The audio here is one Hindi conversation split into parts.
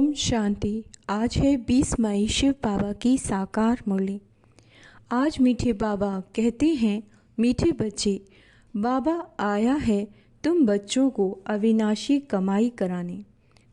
ओम शांति। आज है 20 मई, शिव बाबा की साकार मुरली। आज मीठे बाबा कहते हैं, मीठे बच्चे, बाबा आया है तुम बच्चों को अविनाशी कमाई कराने।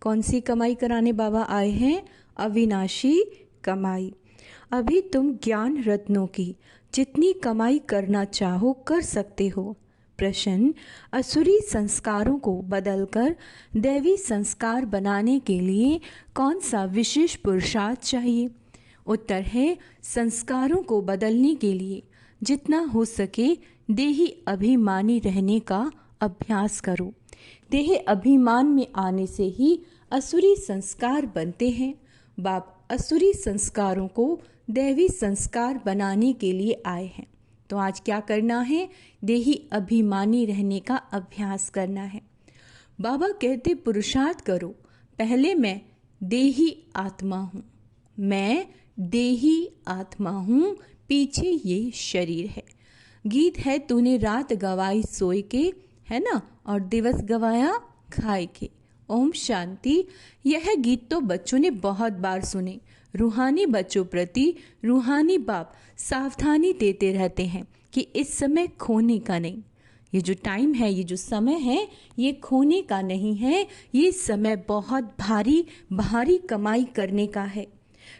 कौन सी कमाई कराने बाबा आए हैं? अविनाशी कमाई। अभी तुम ज्ञान रत्नों की जितनी कमाई करना चाहो कर सकते हो। प्रश्न: असुरी संस्कारों को बदलकर दैवी संस्कार बनाने के लिए कौन सा विशेष पुरुषार्थ चाहिए? उत्तर है, संस्कारों को बदलने के लिए जितना हो सके देही अभिमानी रहने का अभ्यास करो। देह अभिमान में आने से ही असुरी संस्कार बनते हैं। बाप असुरी संस्कारों को दैवी संस्कार बनाने के लिए आए हैं। तो आज क्या करना है? देही अभिमानी रहने का अभ्यास करना है। बाबा कहते पुरुषार्थ करो। पहले मैं देही आत्मा हूँ, मैं देही आत्मा हूँ, पीछे ये शरीर है। गीत है तूने रात गवाई सोए के, है ना, और दिवस गवाया खाए के। ओम शांति। यह गीत तो बच्चों ने बहुत बार सुने। रूहानी बच्चों प्रति रूहानी बाप सावधानी देते रहते हैं कि इस समय खोने का नहीं। ये जो टाइम है, ये जो समय है, ये खोने का नहीं है। ये समय बहुत भारी कमाई करने का है।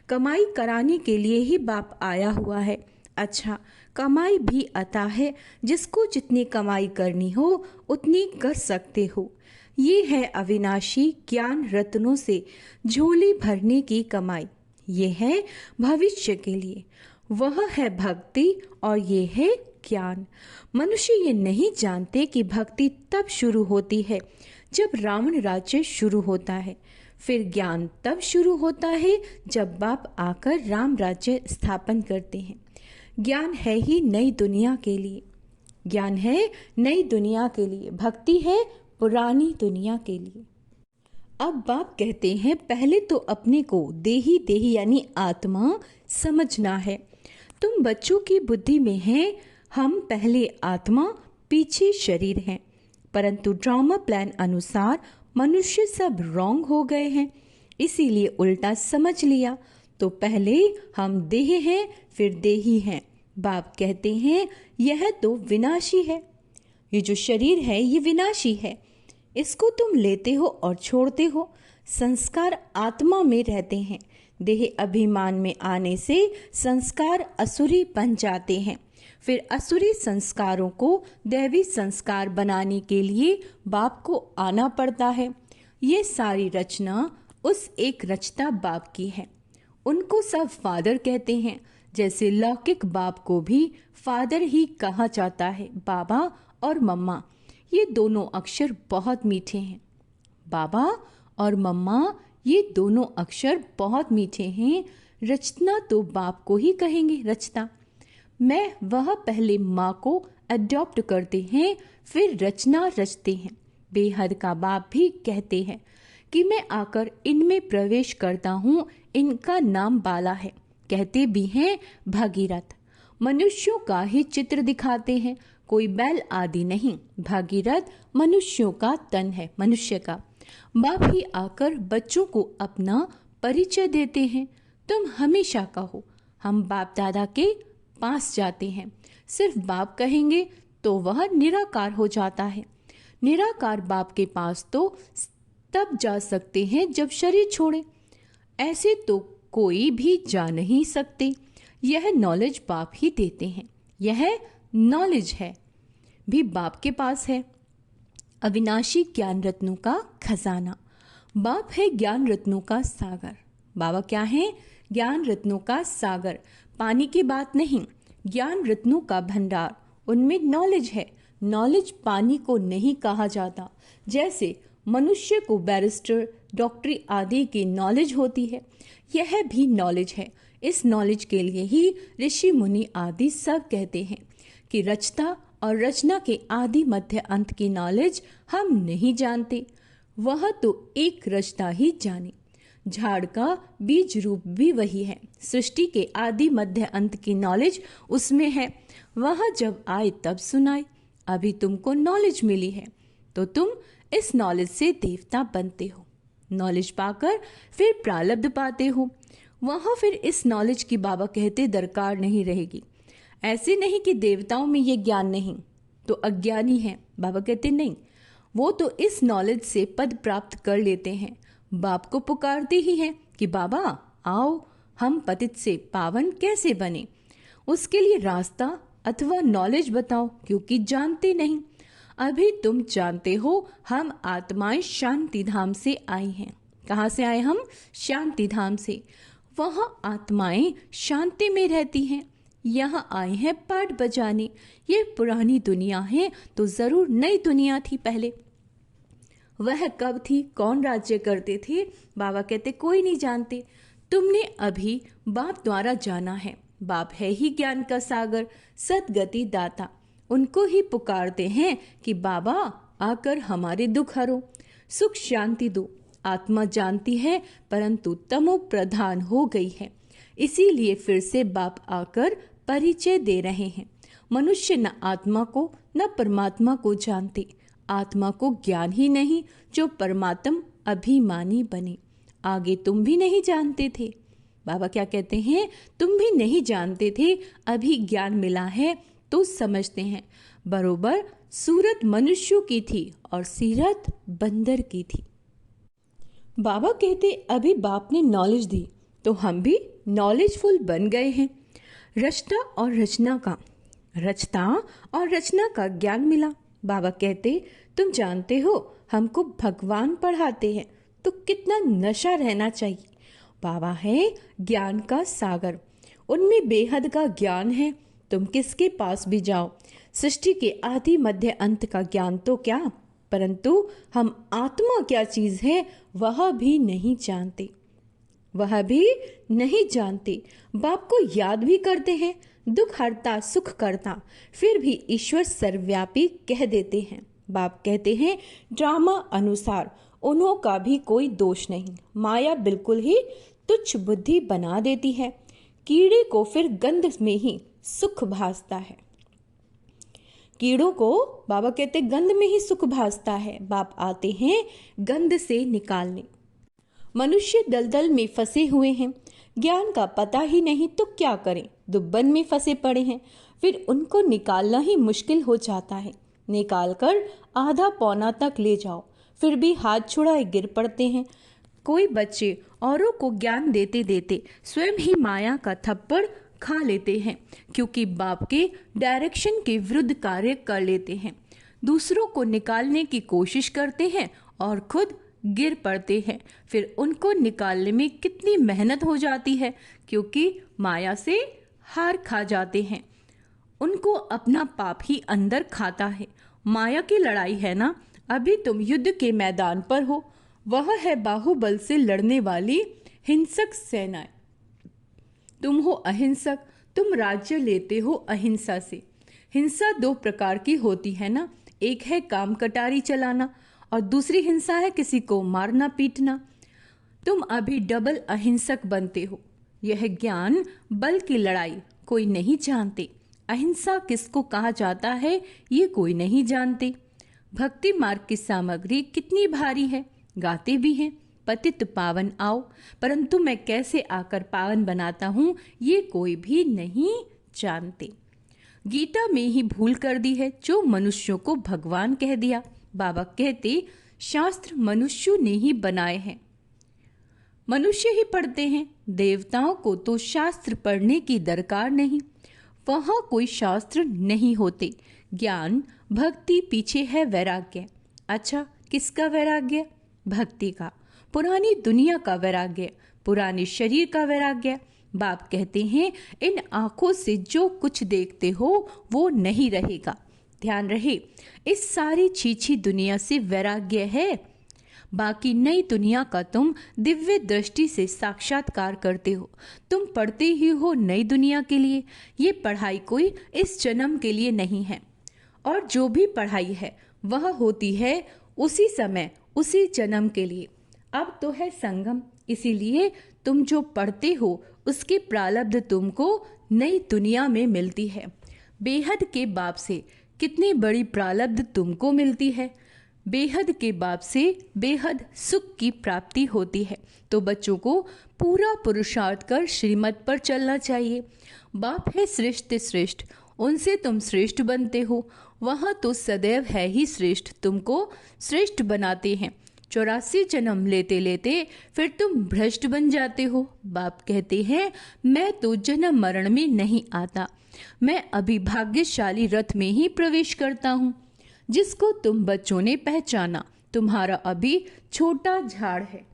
कमाई कराने के लिए ही बाप आया हुआ है। अच्छा, कमाई भी अता है। जिसको जितनी कमाई करनी हो उतनी कर सकते हो। ये है अविनाशी ज्ञान रत्नों से झोली भरने की कमाई। ये है भविष्य के लिए, वह है भक्ति और ये है ज्ञान। मनुष्य ये नहीं जानते कि भक्ति तब शुरू होती है जब रावण राज्य शुरू होता है, फिर ज्ञान तब शुरू होता है जब बाप आकर राम राज्य स्थापन करते हैं। ज्ञान है ही नई दुनिया के लिए, ज्ञान है नई दुनिया के लिए, भक्ति है पुरानी दुनिया के लिए। अब बाप कहते हैं पहले तो अपने को देही यानी आत्मा समझना है। तुम बच्चों की बुद्धि में है हम पहले आत्मा पीछे शरीर हैं, परंतु ड्रामा प्लान अनुसार मनुष्य सब रॉन्ग हो गए हैं, इसीलिए उल्टा समझ लिया। तो पहले हम देह हैं फिर देही हैं। बाप कहते हैं यह तो विनाशी है। ये जो शरीर है ये विनाशी है, इसको तुम लेते हो और छोड़ते हो। संस्कार आत्मा में रहते हैं। देह अभिमान में आने से संस्कार असुरी बन जाते हैं। फिर असुरी संस्कारों को दैवी संस्कार बनाने के लिए बाप को आना पड़ता है। ये सारी रचना उस एक रचता बाप की है। उनको सब फादर कहते हैं, जैसे लौकिक बाप को भी फादर ही कहा जाता है। बाबा और मम्मा ये दोनों अक्षर बहुत मीठे हैं। बाबा और मम्मा ये दोनों अक्षर बहुत मीठे हैं। रचना तो बाप को ही कहेंगे रचता। मैं वह पहले माँ को अडॉप्ट करते हैं फिर रचना रचते हैं। बेहद का बाप भी कहते हैं कि मैं आकर इनमें प्रवेश करता हूँ। इनका नाम बाला है, कहते भी हैं भागीरथ। मनुष्यों का ही चित्र दिखाते हैं, कोई बैल आदि नहीं। भागीरथ मनुष्यों का तन है, मनुष्य का। बाप ही आकर बच्चों को अपना परिचय देते हैं। तुम हमेशा कहो हम बाप दादा के पास जाते हैं। सिर्फ बाप कहेंगे तो वह निराकार हो जाता है। निराकार बाप के पास तो तब जा सकते हैं जब शरीर छोड़े, ऐसे तो कोई भी जा नहीं सकते। यह नॉलेज बाप ही देते हैं। यह नॉलेज है भी बाप के पास है। अविनाशी ज्ञान रत्नों का खजाना। बाप है ज्ञान रत्नों का सागर। बाबा क्या है? ज्ञान रत्नों का सागर। पानी की बात नहीं, ज्ञान रत्नों का भंडार। उनमें नॉलेज है। नॉलेज पानी को नहीं कहा जाता। जैसे मनुष्य को बैरिस्टर, डॉक्टरी आदि की नॉलेज होती है, यह भी नॉलेज है। इस नॉलेज के लिए ही ऋषि मुनि आदि सब कहते हैं कि रचता और रचना के आदि मध्य अंत की नॉलेज हम नहीं जानते। वह तो एक रचता ही जाने। झाड़ का बीज रूप भी वही है। सृष्टि के आदि मध्य अंत की नॉलेज उसमें है। वह जब आए तब सुनाए। अभी तुमको नॉलेज मिली है तो तुम इस नॉलेज से देवता बनते हो। नॉलेज पाकर फिर प्रारब्ध पाते हो। वहाँ फिर इस नॉलेज की बाबा कहते दरकार नहीं रहेगी। ऐसे नहीं कि देवताओं में ये ज्ञान नहीं तो अज्ञानी है, बाबा कहते नहीं, वो तो इस नॉलेज से पद प्राप्त कर लेते हैं। बाप को पुकारते ही हैं कि बाबा आओ, हम पतित से पावन कैसे बने, उसके लिए रास्ता अथवा नॉलेज बताओ, क्योंकि जानते नहीं। अभी तुम जानते हो हम आत्माएं शांति धाम से आई हैं। कहाँ से आए हम? शांति धाम से। वहाँ आत्माएं शांति में रहती हैं। यहाँ आए हैं पाठ बजाने। ये पुरानी दुनिया है तो जरूर नई दुनिया थी पहले। वह कब थी, कौन राज्य करते थे? बाबा कहते कोई नहीं जानते, तुमने अभी बाप द्वारा जाना है। बाप है ही ज्ञान का सागर, सदगति दाता। उनको ही पुकारते हैं कि बाबा आकर हमारे दुख हरो, सुख शांति दो। आत्मा जानती है परंतु तमो प्रधान हो गई है, इसीलिए फिर से बाप आकर परिचय दे रहे हैं। मनुष्य न आत्मा को न परमात्मा को जानते। आत्मा को ज्ञान ही नहीं जो परमात्म अभिमानी बने। आगे तुम भी नहीं जानते थे। बाबा क्या कहते हैं? तुम भी नहीं जानते थे, अभी ज्ञान मिला है तो समझते हैं। बरोबर सूरत मनुष्यों की थी और सीरत बंदर की थी। बाबा कहते अभी बाप ने नॉलेज दी तो हम भी नॉलेजफुल बन गए हैं। रचना और रचना का ज्ञान मिला। बाबा कहते तुम जानते हो हमको भगवान पढ़ाते हैं तो कितना नशा रहना चाहिए। बाबा है ज्ञान का सागर, उनमें बेहद का ज्ञान है। तुम किसके पास भी जाओ, सृष्टि के आदि मध्य अंत का ज्ञान तो क्या, परंतु हम आत्मा क्या चीज है वह भी नहीं जानते। बाप को याद भी करते हैं, दुख हरता सुख करता, फिर भी ईश्वर सर्वव्यापी कह देते हैं। बाप कहते हैं ड्रामा अनुसार उन्हों का भी कोई दोष नहीं। माया बिल्कुल ही तुच्छ बुद्धि बना देती है। कीड़े को फिर गंध में ही सुख भासता है। कीड़ों को बाबा कहते गंध में ही सुख भासता है। बाप आते हैं गंध से निकालने। मनुष्य दलदल में फंसे हुए हैं, ज्ञान का पता ही नहीं तो क्या करें। दुब्बन में फंसे पड़े हैं, फिर उनको निकालना ही मुश्किल हो जाता है। निकालकर आधा पौना तक ले जाओ, फिर भी हाथ छुड़ाए गिर पड़ते हैं। कोई बच्चे औरों को ज्ञान देते देते स्वयं ही माया का थप्पड़ खा लेते हैं, क्योंकि बाप के डायरेक्शन के विरुद्ध कार्य कर लेते हैं। दूसरों को निकालने की कोशिश करते हैं और खुद गिर पड़ते हैं। फिर उनको निकालने में कितनी मेहनत हो जाती है, क्योंकि माया से हार खा जाते हैं। उनको अपना पाप ही अंदर खाता है। माया की लड़ाई है ना। अभी तुम युद्ध के मैदान पर हो, वह है बाहुबल से लड़ने वाली हिंसक सेनाएं। तुम हो अहिंसक, तुम राज्य लेते हो अहिंसा से। हिंसा दो प्रकार की होती है ना, एक है काम कटारी चलाना और दूसरी हिंसा है किसी को मारना पीटना। तुम अभी डबल अहिंसक बनते हो। यह ज्ञान बल की लड़ाई कोई नहीं जानते। अहिंसा किसको कहा जाता है ये कोई नहीं जानते। भक्ति मार्ग की सामग्री कितनी भारी है, गाते भी हैं पतित पावन आओ, परंतु मैं कैसे आकर पावन बनाता हूँ ये कोई भी नहीं जानते। गीता में ही भूल कर दी है जो मनुष्यों को भगवान कह दिया। बाबा कहते शास्त्र मनुष्यों ने ही बनाए हैं, मनुष्य ही पढ़ते हैं। देवताओं को तो शास्त्र पढ़ने की दरकार नहीं, वहाँ कोई शास्त्र नहीं होते। ज्ञान भक्ति पीछे है वैराग्य। अच्छा, किसका वैराग्य? भक्ति का। पुरानी दुनिया का वैराग्य, पुराने शरीर का वैराग्य। बाप कहते हैं इन आंखों से जो कुछ देखते हो वो नहीं रहेगा। ध्यान रहे, इस सारी छीछी दुनिया से वैराग्य है। बाकी नई दुनिया का तुम दिव्य दृष्टि से साक्षात्कार करते हो। तुम पढ़ते ही हो नई दुनिया के लिए। ये पढ़ाई कोई इस जन्म के लिए नहीं है, और जो भी पढ़ाई है वह होती है उसी समय उसी जन्म के लिए। अब तो है संगम, इसीलिए तुम जो पढ़ते हो उसकी प्रारब्ध तुमको नई दुनिया में मिलती है। बेहद के बाप से कितनी बड़ी प्रारब्ध तुमको मिलती है। बेहद के बाप से बेहद सुख की प्राप्ति होती है। तो बच्चों को पूरा पुरुषार्थ कर श्रीमत पर चलना चाहिए। बाप है श्रेष्ठ श्रेष्ठ, उनसे तुम श्रेष्ठ बनते हो, वहाँ तो सदैव है ही श्रेष्ठ, तुमको श्रेष्ठ बनाते हैं। 84 जन्म लेते लेते फिर तुम भ्रष्ट बन जाते हो। बाप कहते हैं मैं तो जन्म मरण में नहीं आता, मैं अभी भाग्यशाली रथ में ही प्रवेश करता हूँ, जिसको तुम बच्चों ने पहचाना। तुम्हारा अभी छोटा झाड़ है,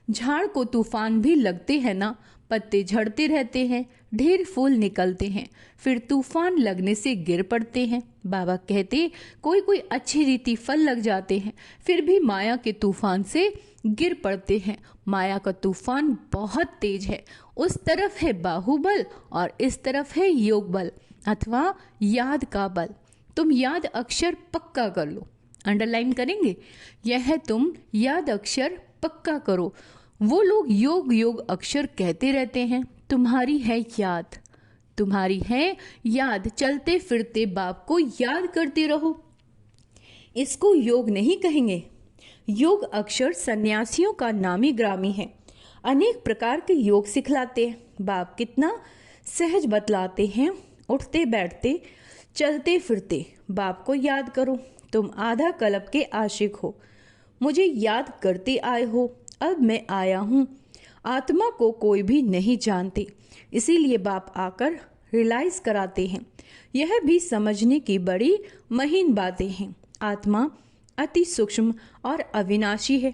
झाड़ को तूफान भी लगते हैं ना, पत्ते झड़ते रहते हैं, ढेर फूल निकलते हैं, फिर तूफान लगने से गिर पड़ते हैं। बाबा कहते कोई कोई अच्छी रीति फल लग जाते हैं, फिर भी माया के तूफान से गिर पड़ते हैं। माया का तूफान बहुत तेज है, उस तरफ है बाहुबल और इस तरफ है योग बल अथवा याद का बल। तुम याद अक्षर पक्का कर लो, अंडरलाइन करेंगे, यह तुम याद अक्षर पक्का करो। वो लोग योग योग अक्षर कहते रहते हैं, तुम्हारी है याद, तुम्हारी है याद, चलते फिरते बाप को याद करते रहो। इसको योग नहीं कहेंगे। योग अक्षर सन्यासियों का नामी ग्रामी है, अनेक प्रकार के योग सिखलाते हैं। बाप कितना सहज बतलाते हैं, उठते बैठते चलते फिरते बाप को याद करो। तुम आधा कल्प के आशिक हो, मुझे याद करते आए हो, अब मैं आया हूँ। आत्मा को कोई भी नहीं जानते, इसीलिए बाप आकर रियलाइज कराते हैं। यह भी समझने की बड़ी महीन बातें हैं। आत्मा अति सूक्ष्म और अविनाशी है,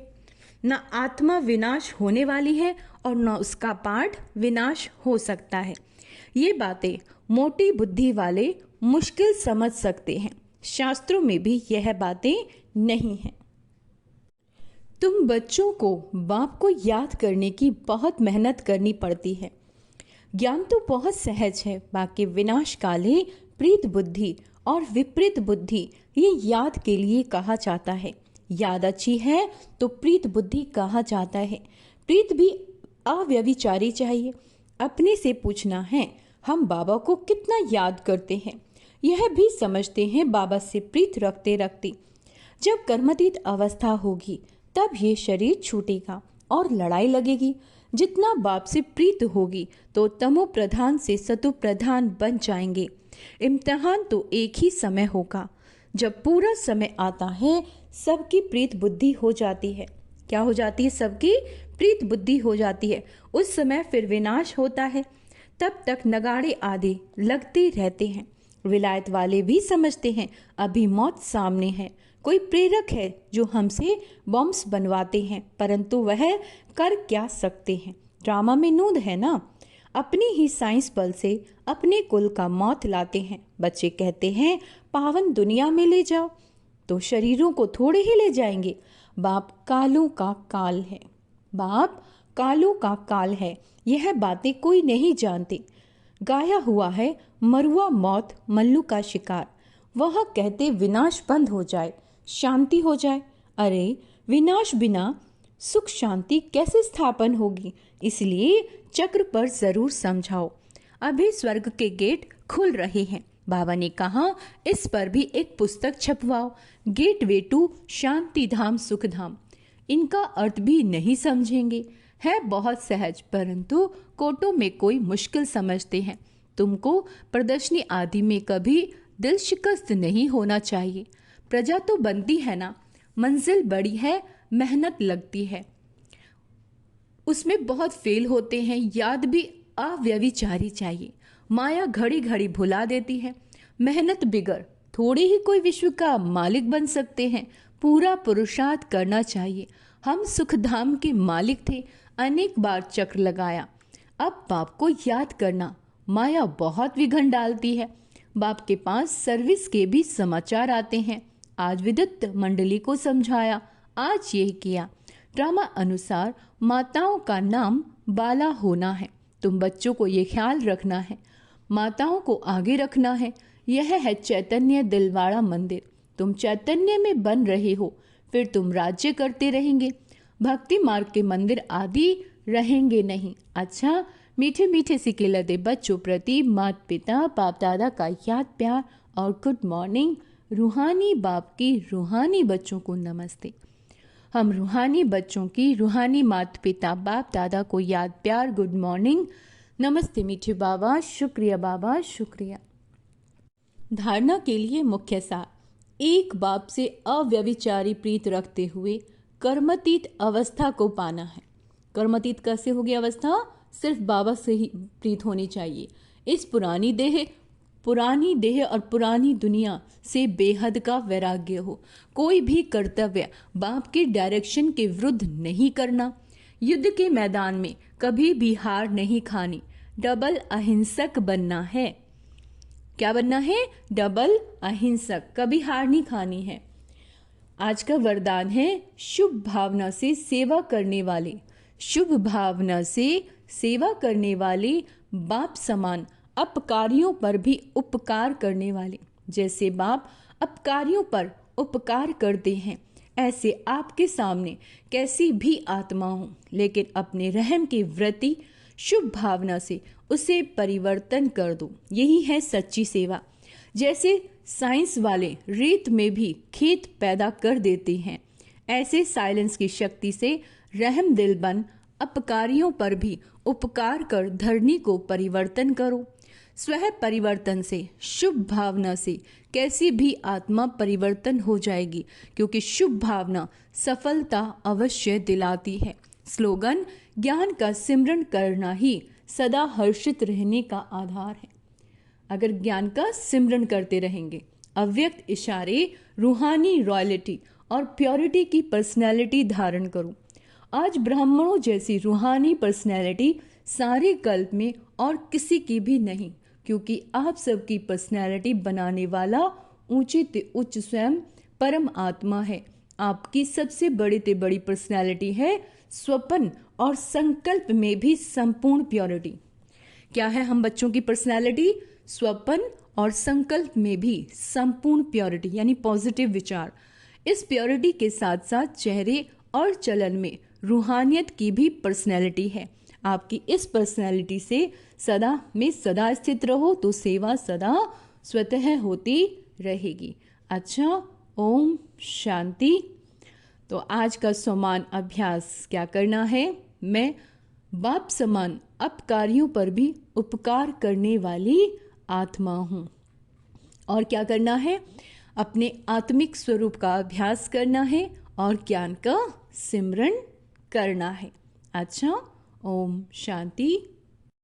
न आत्मा विनाश होने वाली है और न उसका पाठ विनाश हो सकता है। ये बातें मोटी बुद्धि वाले मुश्किल समझ सकते हैं, शास्त्रों में भी यह बातें नहीं हैं। तुम बच्चों को बाप को याद करने की बहुत मेहनत करनी पड़ती है। ज्ञान तो बहुत सहज है, बाकी विनाश काले प्रीत बुद्धि और विपरीत बुद्धि ये याद के लिए कहा जाता है। याद अच्छी है तो प्रीत बुद्धि कहा जाता है। प्रीत भी अव्यभिचारी चाहिए। अपने से पूछना है हम बाबा को कितना याद करते हैं, यह भी समझते हैं बाबा से प्रीत रखते रखते। जब कर्मातीत अवस्था होगी तब ये शरीर छूटेगा और लड़ाई लगेगी। जितना बाप से प्रीत होगी तो तमो प्रधान से सतो प्रधान बन जाएंगे। इम्तिहान तो एक ही समय होगा, जब पूरा समय आता है सबकी प्रीत बुद्धि हो जाती है। क्या हो जाती है? सबकी प्रीत बुद्धि हो जाती है। उस समय फिर विनाश होता है, तब तक नगाड़े आदि लगते रहते हैं। विलायत वाले भी समझते हैं अभी मौत सामने है, कोई प्रेरक है जो हमसे बॉम्ब्स बनवाते हैं, परंतु वह कर क्या सकते हैं, ड्रामा में नूंद है ना। अपनी ही साइंस बल से अपने कुल का मौत लाते हैं। बच्चे कहते हैं पावन दुनिया में ले जाओ, तो शरीरों को थोड़े ही ले जाएंगे। बाप कालों का काल है, बाप कालों का काल है, यह बातें कोई नहीं जानते। गाया हुआ है मरुआ मौत मल्लू का शिकार, वह कहते विनाश बंद हो जाए, शांति हो जाए। अरे विनाश बिना सुख शांति कैसे स्थापन होगी, इसलिए चक्र पर जरूर समझाओ। अभी स्वर्ग के गेट खुल रहे हैं। बाबा ने कहा इस पर भी एक पुस्तक छपवाओ, गेट वे टू शांति धाम सुख धाम। इनका अर्थ भी नहीं समझेंगे, है बहुत सहज, परंतु कोटों में कोई मुश्किल समझते हैं। तुमको प्रदर्शनी आदि में कभी दिल शिकस्त नहीं होना चाहिए। प्रजा तो बनती है ना, मंजिल बड़ी है, मेहनत लगती है, उसमें बहुत फेल होते हैं। याद भी अव्यभिचारी चाहिए। माया घड़ी घड़ी भुला देती है। मेहनत बिगर थोड़े ही कोई विश्व का मालिक बन सकते हैं। पूरा पुरुषार्थ करना चाहिए। हम सुखधाम के मालिक थे, अनेक बार चक्र लगाया। अब बाप को याद करना। माया बहुत विघन डालती है। बाप के पास सर्विस के भी समाचार आते हैं। आज विद्युत मंडली को समझाया, आज ये किया। ड्रामा अनुसार माताओं का नाम बाला होना है। तुम बच्चों को ये ख्याल रखना है, माताओं को आगे रखना है। यह है चैतन्य दिलवाड़ा मंदिर। तुम चैतन्य में बन रहे हो, फिर तुम राज्य करते रहेंगे। भक्ति मार्ग के मंदिर आदि रहेंगे नहीं। अच्छा, मीठे मीठे सिके लदे बच्चों प्रति माता पिता बाप दादा का याद प्यार और गुड मॉर्निंग, रूहानी बाप के रूहानी बच्चों को नमस्ते। हम रूहानी बच्चों की रूहानी माता पिता बाप दादा को याद प्यार गुड मॉर्निंग। नमस्ते मीठे बाबा, शुक्रिया बाबा, शुक्रिया। धारणा के लिए मुख्य सार, एक बाप से अव्यभिचारी प्रीत रखते हुए कर्मातीत अवस्था को पाना है। कर्मातीत कैसे होगी अवस्था? सिर्फ बाबा से ही प्रीत होनी चाहिए। इस पुरानी देह और पुरानी दुनिया से बेहद का वैराग्य हो। कोई भी कर्तव्य बाप के डायरेक्शन के विरुद्ध नहीं करना। युद्ध के मैदान में कभी भी हार नहीं खानी। डबल अहिंसक बनना है। क्या बनना है? डबल अहिंसक, कभी हार नहीं खानी है। आज का वरदान है शुभ भावना से सेवा करने वाले, शुभ भावना से सेवा करने वाले बाप समान अपकारियों पर भी उपकार करने वाले। जैसे बाप अपकारियों पर उपकार करते हैं, ऐसे आपके सामने कैसी भी आत्मा हो, लेकिन अपने रहम की वृत्ति शुभ भावना से उसे परिवर्तन कर दो। यही है सच्ची सेवा। जैसे साइंस वाले रेत में भी खेत पैदा कर देते हैं, ऐसे साइलेंस की शक्ति से रहम दिल बन अपकारियों पर भी उपकार कर धरनी को परिवर्तन करो। स्वयं परिवर्तन से, शुभ भावना से कैसी भी आत्मा परिवर्तन हो जाएगी, क्योंकि शुभ भावना सफलता अवश्य दिलाती है। स्लोगन, ज्ञान का सिमरन करना ही सदा हर्षित रहने का आधार है। अगर ज्ञान का सिमरन करते रहेंगे, अव्यक्त इशारे, रूहानी रॉयल्टी और प्योरिटी की पर्सनैलिटी धारण करो। आज ब्राह्मणों जैसी रूहानी पर्सनैलिटी सारे कल्प में और किसी की भी नहीं, क्योंकि आप सबकी पर्सनैलिटी बनाने वाला ऊंचे ते उच्च स्वयं परम आत्मा है। आपकी सबसे बड़ी ते बड़ी पर्सनैलिटी है स्वप्न और संकल्प में भी संपूर्ण प्योरिटी। क्या है हम बच्चों की पर्सनैलिटी? स्वप्न और संकल्प में भी संपूर्ण प्योरिटी, यानी पॉजिटिव विचार। इस प्योरिटी के साथ साथ चेहरे और चलन में रूहानियत की भी पर्सनैलिटी है। आपकी इस पर्सनैलिटी से सदा में सदा स्थित रहो तो सेवा सदा स्वतः होती रहेगी। अच्छा, ओम शांति। तो आज का समान अभ्यास क्या करना है? मैं बाप समान अपकारियों पर भी उपकार करने वाली आत्मा हूँ। और क्या करना है? अपने आत्मिक स्वरूप का अभ्यास करना है और ज्ञान का सिमरन करना है। अच्छा, ओम शांति।